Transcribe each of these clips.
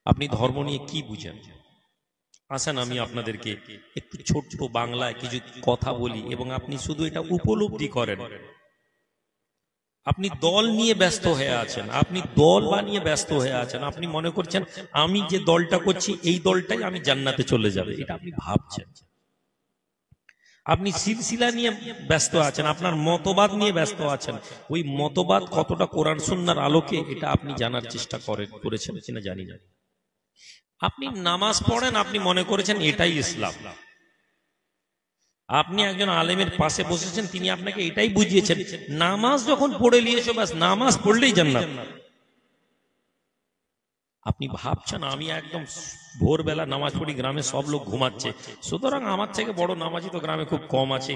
আপনি ধর্ম নিয়ে কি বুঝেন? আসেন আমি আপনাদেরকে একটু ছোট্ট বাংলায় কিছু কথা বলি এবং আপনি শুধু এটা উপলব্ধি করেন। আপনি দল নিয়ে ব্যস্ত হয়ে আছেন, আপনি দল বানিয়ে ব্যস্ত হয়ে আছেন, আপনি মনে করছেন আমি যে দলটা করছি এই দলটাই আমি জান্নাতে চলে যাবে, এটা আপনি ভাবছেন। আপনি সিলসিলা নিয়ে ব্যস্ত আছেন, আপনার মতবাদ নিয়ে ব্যস্ত আছেন। ওই মতবাদ কতটা কোরআন সুন্নাহর আলোকে এটা আপনি জানার চেষ্টা করেছেন কিনা জানি না। আপনি নামাজ পড়েন, আপনি মনে করেছেন এটাই ইসলাম। আপনি একজন আলেমের পাশে বসেছেন, তিনি আপনাকে এটাই বুঝিয়েছেন নামাজ যখন পড়ে নিয়েছো ব্যাস নামাজ পড়লেই জান্নাত। আপনি ভাবছেন আমি একদম ভোরবেলা নামাজ পড়ি, গ্রামে সব লোক ঘুমাচ্ছে, সুতরাং আমার থেকে বড় নামাজি তো গ্রামে খুব কম আছে,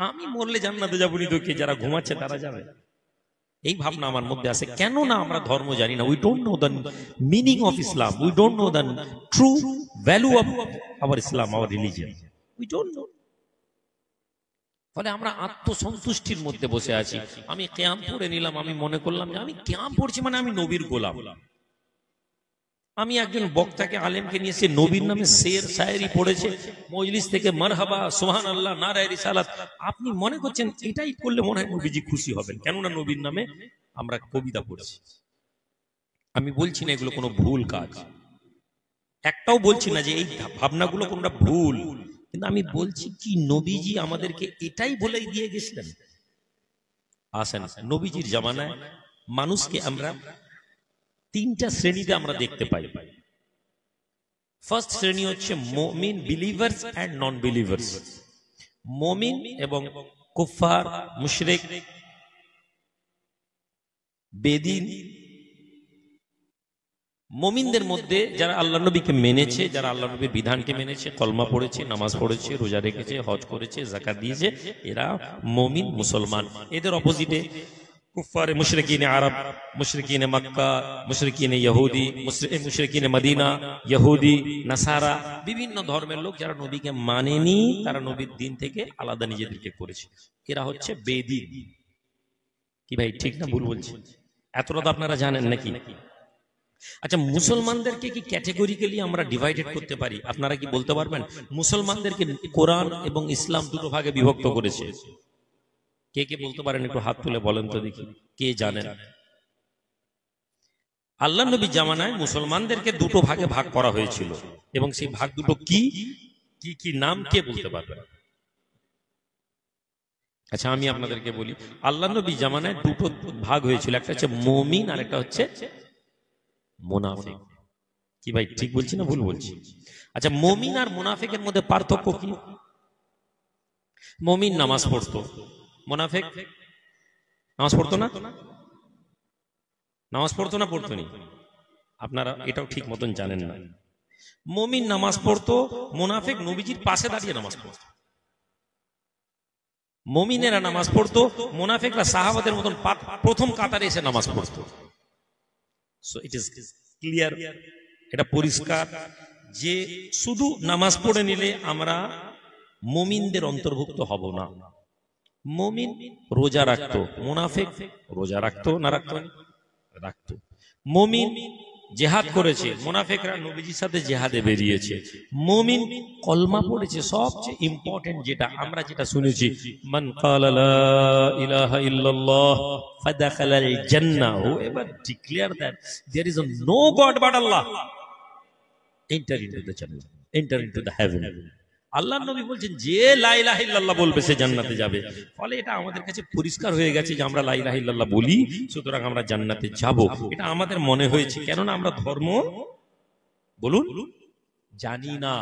আমি মরলে জান্নাতে যাবো নি, তো কে যারা ঘুমাচ্ছে তারা যাবে। এই ভাবনা আমার মধ্যে আছে। কেন না আমরা ধর্ম জানি না। We don't know the meaning of Islam, we don't know the true value of our Islam, hour religion, we don't know. ফলে আমরা আত্মসন্তুষ্টির মধ্যে বসে আছি। আমি কিয়াম পড়ে নিলাম, আমি মনে করলাম যে আমি কিয়াম পড়ছি মানে আমি নবীর গোলাম। আমি একজন বক্তাকে আলেমকে নিয়ে সে নবীর নামে শের শায়েরি পড়েছে, মজলিস থেকে মারহাবা সুবহানাল্লাহ নারায়ে রিসালাত, আপনি মনে করছেন এটাই করলে মনে হয় নবীজি খুশি হবেন, কেননা নবীর নামে আমরা কবিতা পড়ছি। আমি বলছি না এগুলো কোনো ভুল কাজ, একটাও বলছি না যে এই ভাবনাগুলো কোনটা ভুল, কিন্তু আমি বলছি কি নবীজি আমাদেরকে এটাই বলেই দিয়ে গেছিলেন। আসেন, নবীজির জামানায় মানুষকে আমরা তিনটা শ্রেণীতে আমরা দেখতে পাই। ফার্স্ট শ্রেণী হচ্ছে মুমিন, বিলিভার্স এন্ড নন বিলিভার্স। মুমিন এবং কুফার, মুশরিক, বেদিন। মুমিনদের মধ্যে যারা আল্লাহ নবীকে মেনেছে, যারা আল্লাহ নবীর বিধানকে মেনেছে, কলমা পড়েছে, নামাজ পড়েছে, রোজা রেখেছে, হজ করেছে, যাকাত দিয়েছে, এরা মুমিন মুসলমান। এদের অপোজিটে কুফারে, মুশরিকিনে আরব, মুশরিকিনে মক্কা, মুশরিকিনে ইহুদি, মুশরিকিনে মদিনা, ইহুদি, নাসারা, বিভিন্ন ধর্মের লোক যারা নবীকে মানেনি, তারা নবীর দিন থেকে আলাদা নিজেদেরকে করেছে, এরা হচ্ছে বেদিন। কি ভাই ঠিক না ভুল বলছি? এতটা তো আপনারা জানেন নাকি? আচ্ছা, মুসলমানদেরকে কি ক্যাটেগরিক্যালি আমরা ডিভাইডেড করতে পারি? আপনারা কি বলতে পারবেন মুসলমানদেরকে কোরআন এবং ইসলাম দুটো ভাগে বিভক্ত করেছে? কে কে বলতে পারেন? একটু হাত তুলে বলেন তো দেখি, কে জানেন? আল্লাহ নবী জামানায় মুসলমানদেরকে দুটো ভাগে ভাগ করা হয়েছিল, এবং সেই ভাগ দুটো কি কি কি নাম কে বলতে পারবেন? আচ্ছা আমি আপনাদেরকে বলি, আল্লাহ নবী জামানায় দুটো ভাগ হয়েছিল, একটা হচ্ছে মুমিন আর একটা হচ্ছে মুনাফিক। কি ভাই ঠিক বলছি না ভুল বলছি? আচ্ছা, মুমিন আর মুনাফিকের মধ্যে পার্থক্য কি? মুমিন নামাজ পড়তো, মুনাফিক নামাজ পড়তো না? নামাজ পড়তো না পড়তো নি? আপনারা এটাও ঠিক মতন জানেন না। মুমিন নামাজ পড়তো, মুনাফিক নবীজির পাশে দাঁড়িয়ে নামাজ পড়তো। মুমিনেরা নামাজ পড়তো, মুনাফিকরা সাহাবাদের মতন প্রথম কাতারে এসে নামাজ পড়তো। সো ইট ইজ ক্লিয়ার, এটা পরিষ্কার যে শুধু নামাজ পড়ে নিলে আমরা মুমিনদের অন্তর্ভুক্ত হব না। মুমিন রোজা রাখতো, মুনাফিক রোজা রাখতো না রাখতো? রাখতো। মুমিন জিহাদ করেছে, মুনাফিকরা নবীজির সাথে জিহাদে বেরিয়েছে। মুমিন কলমা পড়েছে, সবচেয়ে ইম্পর্টেন্ট যেটা আমরা যেটা শুনেছি, মান ক্বালা লা ইলাহা ইল্লাল্লাহ ফাদাখালাল জান্নাহ, whoever declare that there is no god but Allah enter into the jannah, enter into the heaven. আল্লাহর নবী বলছেন যে লা ইলাহা ইল্লাল্লাহ বলবে সে জান্নাতে যাবে। ফলে এটা আমাদের কাছে পরিষ্কার হয়ে গেছে যে আমরা লা ইলাহা ইল্লাল্লাহ বলি, সুতরাং আমরা জান্নাতে যাব। এটা আমাদের মনে হয়েছে, কেননা আমরা ধর্ম বলুন জানি না।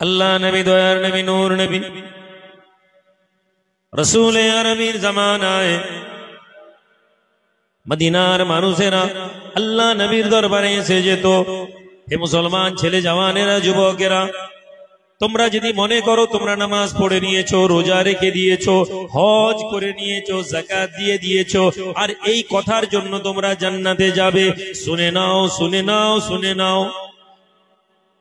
আল্লাহ নবী, দয়ার নবী, নূর নবী, রাসূল আরবির জামানায় মদিনার মানুষেরা আল্লাহ নবীর দরবারে এসে যেত, হে মুসলমান ছেলে জওয়ানেরা, যুবকেরা, তোমরা যদি মনে করো তোমরা নামাজ পড়ে নিয়েছো, রোজা রেখে দিয়েছো, হজ করে নিয়েছো, যাকাত দিয়ে দিয়েছো, আর এই কথার জন্য তোমরা জান্নাতে যাবে, শুনে নাও, শুনে নাও, শুনে নাও।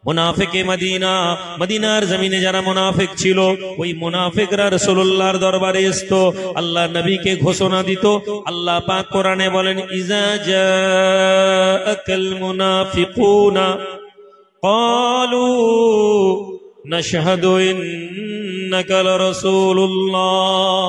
মুনাফিকে মদিনা, মদিনার জমিনে যারা মুনাফিক ছিল, ওই মুনাফিকরা রাসূলুল্লাহর দরবারে আসতো, আল্লাহ নবীকে ঘোষণা দিত। আল্লাহ পাক কোরআনে বলেন, ইজা জাআকাল মুনাফিকুনা ক্বালু নাশহাদু ইন্নাকা লারাসূলুল্লাহ।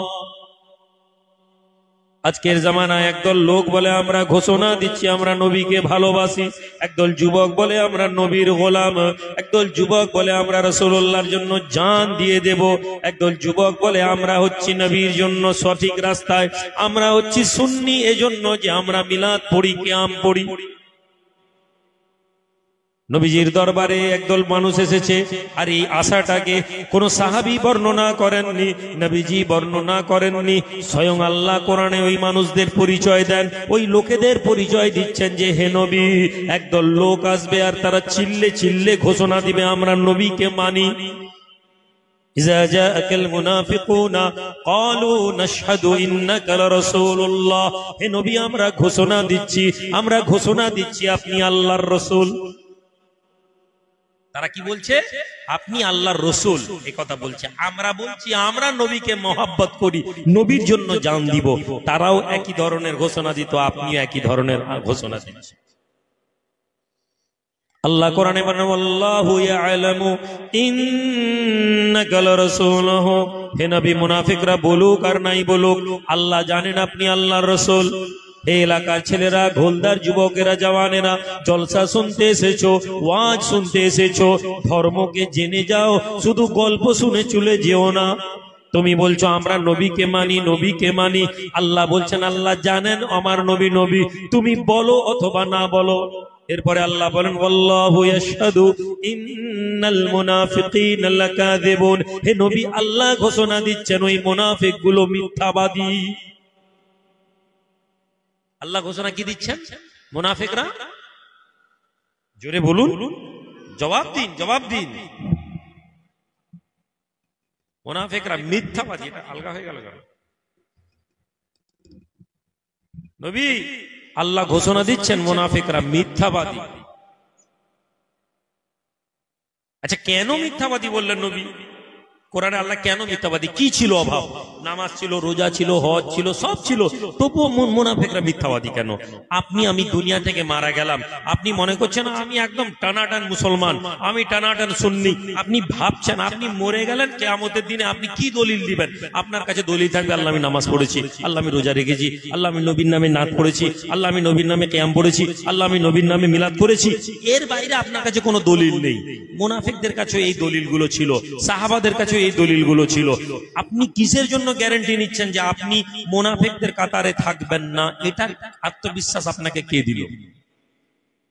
আজকের জামানায় একদল লোক বলে আমরা ঘোষণা দিচ্ছি আমরা নবীকে ভালোবাসি, একদল যুবক বলে আমরা নবীর গোলাম, একদল যুবক বলে আমরা রাসূলুল্লাহর জন্য জান দিয়ে দেব, একদল যুবক বলে আমরা হচ্ছি নবীর জন্য সঠিক রাস্তায়, আমরা হচ্ছি সুন্নি এজন্য যে আমরা মিলাদ পড়ি, কিয়াম পড়ি। নবীজির দরবারে একদল মানুষ এসেছে, আর এই আশাটাকে কোন সাহাবী বর্ণনা করেননি, নবীজি বর্ণনা করেননি, স্বয়ং আল্লাহ কোরআনে ওই মানুষদের পরিচয় দেন, ওই লোকেদের পরিচয় দিচ্ছেন যে হে নবী, একদল লোক আসবে আর তারা চিল্লে চিল্লে ঘোষণা দিবে আমরা নবীকে মানি। ইজা জাআকাল মুনাফিকুনা ক্বালু নাশহাদু ইন্নাকা লারাসূলুল্লাহ। হে নবী, আমরা ঘোষণা দিচ্ছি আপনি আল্লাহর রাসূল। তারা কি বলছে? আপনি আল্লাহর রাসূল, এই কথা বলছে। আমরা বলছি আমরা নবীকে মহব্বত করি, নবীর জন্য জান দিব। তারাও একই ধরনের ঘোষণা দিত, আপনিও একই ধরনের ঘোষণা দিচ্ছেন। আল্লাহ কোরআনে বলেন, আল্লাহু ইয়ালামু ইন্নাকা লারাসূলুহু। হে নবী, মুনাফিকরা বলুক আর নাই বলুক, আল্লাহ জানেন আপনি আল্লাহর রাসূল। এই এলাকার ছেলেরা, গোলদার যুবকেরা, জওয়ানেরা, জলসা শুনতে এসেছো, ওয়াজ শুনতে এসেছো, ধর্মকে জেনে যাও, শুধু গল্প শুনে চলে যেও না। তুমি বলছো আমরা নবীকে মানি, নবীকে মানি, আল্লাহ বলছেন আল্লাহ জানেন আমার নবী নবী, তুমি বলো অথবা না বলো। এরপরে আল্লাহ বলেন, ওয়াল্লাহু ইয়াশহাদু ইন্নাল মুনাফিকিনা লাকাযিবুন। হে নবী, আল্লাহ ঘোষণা দিচ্ছেন ওই মুনাফিকগুলো মিথ্যাবাদী। আল্লাহ ঘোষণা কি দিচ্ছেন? মুনাফিকরা, জোরে বলুন, জবাব দিন। মুনাফিকরা মিথ্যাবাদী। এটা আলগা হয়ে গেল কেন? নবী, আল্লাহ ঘোষণা দিচ্ছেন মুনাফিকরা মিথ্যাবাদী। আচ্ছা, কেন মিথ্যাবাদী বললেন নবী? কোরআনে আল্লাহ কেন মিথ্যাবাদী? কি ছিল অভাব? নামাজ ছিল, রোজা ছিল, হজ ছিল, সব ছিল, তবুও মুনাফিকরা মিথ্যাবাদী কেন? আপনি আমি দুনিয়া থেকে মারা গেলাম, আপনি মনে করছেন আমি একদম টানাটান মুসলমান, আমি টানাটান সুন্নি। আপনি ভাবছেন আপনি মরে গেলেন, কিয়ামতের দিনে আপনি কি দলিল দিবেন? আপনার কাছে দলিল থাকবে আল্লাহ আমি নামাজ পড়েছি, আল্লাহ আমি রোজা রেখেছি, আল্লাহ আমি নবীর নামে নাত পড়েছি, আল্লাহ আমি নবীর নামে কিয়াম পড়েছি, আল্লাহ আমি নবীর নামে মিলাদ করেছি। এর বাইরে আপনার কাছে কোনো দলিল নেই। মুনাফিকদের কাছে এই দলিলগুলো ছিল, সাহাবাদের কাছে এই দলিলগুলো ছিল। আপনি কিসের জন্য গ্যারান্টি নিচ্ছেন যে আপনি মুনাফিকদের কাতারে থাকবেন না? এটা আত্মবিশ্বাস আপনাকে কে দিল?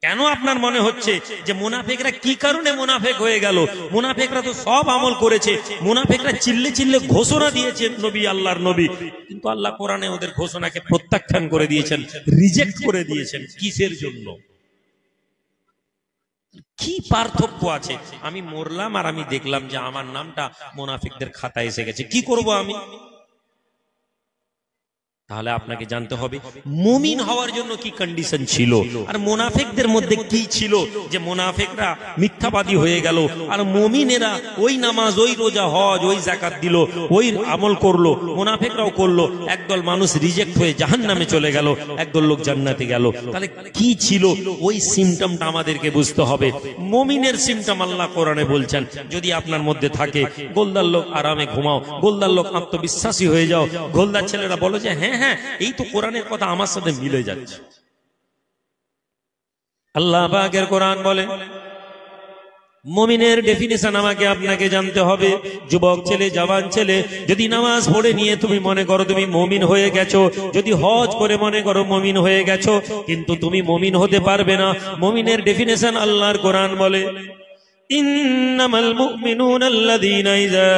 কেন আপনার মনে হচ্ছে যে মুনাফিকরা কি কারণে মুনাফিক হয়ে গেল? মুনাফিকরা তো সব আমল করেছে, মুনাফিকরা চিল্লে চিল্লে ঘোষণা দিয়েছেন নবী আল্লাহর নবী, কিন্তু আল্লাহ কোরআনে ওদের ঘোষণাকে প্রত্যাখ্যান করে দিয়েছেন, রিজেক্ট করে দিয়েছেন। কিসের জন্য? কি পার্থক্য আছে? আমি মরলাম আর আমি দেখলাম যে আমার নামটা মুনাফিকদের খাতায় এসে গেছে, কি করব আমি? তাহলে আপনাকে জানতে হবে মুমিন হওয়ার জন্য কি কন্ডিশন ছিল, আর মুনাফিকদের মধ্যে কি ছিল যে মুনাফিকরা মিথ্যাবাদী হয়ে গেল, আর মুমিনেরা ওই নামাজ, ওই রোজা, হজ, ওই যাকাত দিল, ওই আমল করলো, মুনাফিকরাও করলো। একদল মানুষ রিজেক্ট হয়ে জাহান্নামে চলে গেল, একদল লোক জান্নাতে গেল। তাহলে কি ছিল? ওই সিমটমটা আমাদেরকে বুঝতে হবে। মুমিনের সিমটম আল্লাহ কোরআনে বলছেন যদি আপনার মধ্যে থাকে, গোলদার লোক আরামে ঘুমাও, গোলদার লোক আত্মবিশ্বাসী হয়ে যাও। গোলদার ছেলেরা বলো যে হ্যাঁ হ্যাঁ, এই তো কোরআনের কথা আমার সাথে মিলে যাচ্ছে। আল্লাহ পাকের কোরআন বলে, মুমিনের ডেফিনিশন আমাকে আপনাকে জানতে হবে। যুবক ছেলে, জওয়ান ছেলে, যদি নামাজ পড়ে নিয়ে তুমি মনে করো তুমি মুমিন হয়ে গেছো, যদি হজ করে মনে করো মুমিন হয়ে গেছো, কিন্তু তুমি মুমিন হতে পারবে না। মুমিনের ডেফিনিশন আল্লাহর কোরআন বলে, ইন্নামাল মুমিনুনা আল্লাযীনা ইযা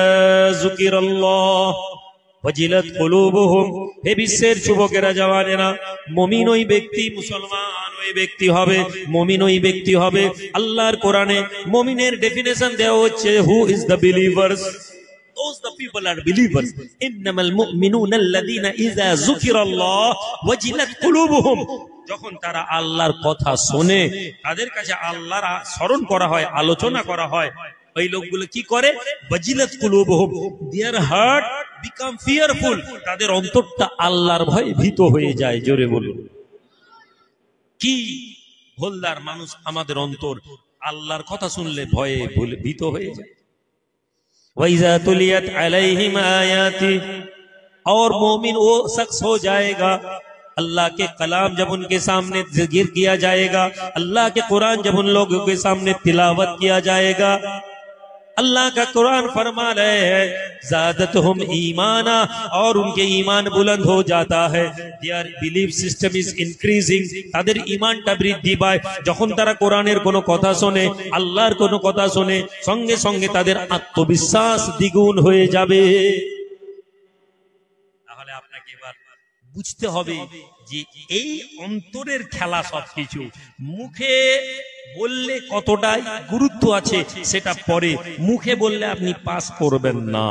যুকিরাল্লাহ ওয়াজিলাত কুলুবুহুম। হে বিশ্বের যুবকেরা, জওয়ানেরা, মুমিন ওই ব্যক্তি, মুসলমান ওই ব্যক্তি হবে, মুমিন ওই ব্যক্তি হবে। আল্লাহর কোরআনে মুমিনের ডেফিনিশন দেওয়া হচ্ছে, who is the believers? Those the people are believers. Innamal mu'minuna alladhina idha zukira Allah wajilat qulubuhum. যখন তারা আল্লাহর কথা শোনে, তাদের কাছে আল্লাহর স্মরণ করা হয়, আলোচনা করা হয়, ওই লোকগুলো কি করে? ওয়াজিলাত কুলুবুহুম, দেয়ার হার্ট বিকাম ফিয়ারফুল, তাদের অন্তরটা আল্লাহর ভয়ে ভীত হয়ে যায়। জোরে বলুন। কি ভোলদার মানুষ আমাদের অন্তর, আল্লাহর কথা শুনলে ভয়ে ভীত হয়ে যায়। ওয়াইজা তুলিয়াত আলাইহিম আয়াতি, और मोमिन वो शख्स हो जाएगा, अल्लाह के कलाम जब उनके सामने जिक्र किया जाएगा, अल्लाह के कुरान जब उन लोगों के सामने तिलावत किया जाएगा, अल्लाह का कुरान फरमा रहे हैं ज़ादतहुम ईमाना, और उनके ईमान बुलंद हो जाता है। Their belief system is increasing, তাদের ঈমানটা বৃদ্ধি পায় যখন তারা কোরআনের কোনো কথা শোনে, আল্লাহর কোনো কথা শোনে, সঙ্গে সঙ্গে তাদের আত্মবিশ্বাস দ্বিগুণ হয়ে যাবে। আপনাকে এবার বুঝতে হবে যে এই অন্তরের খেলা। সবকিছু মুখে বললে কতটাই গুরুত্ব আছে সেটা পরে, মুখে বললে আপনি পাস করবেন না।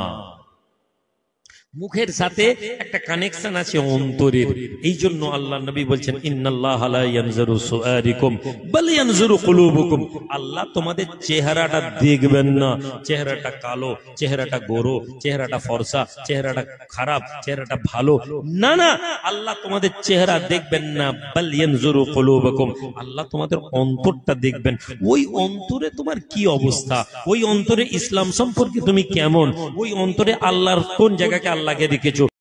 মুখের সাথে একটা কানেকশন আছে অন্তরের। এই জন্য আল্লাহ নবী বলছেন ইন্নাল্লাহা লা ইয়ানজুরু সুআরিকুম বাল ইয়ানজুরু কুলুবুকুম, আল্লাহ তোমাদের চেহারাটা দেখবেন না, চেহারাটা কালো, চেহারাটা গোরো, চেহারাটা ফর্সা, চেহারাটা খারাপ, চেহারাটা ভালো, না না, আল্লাহ তোমাদের চেহারা দেখবেন না, বাল ইয়ানজুরু কুলুবুকুম, আল্লাহ তোমাদের অন্তরটা দেখবেন। ওই অন্তরে তোমার কি অবস্থা, ওই অন্তরে ইসলাম সম্পর্কে তুমি কেমন, ওই অন্তরে আল্লাহর কোন জায়গাকে আল্লাহকে রেখেছো।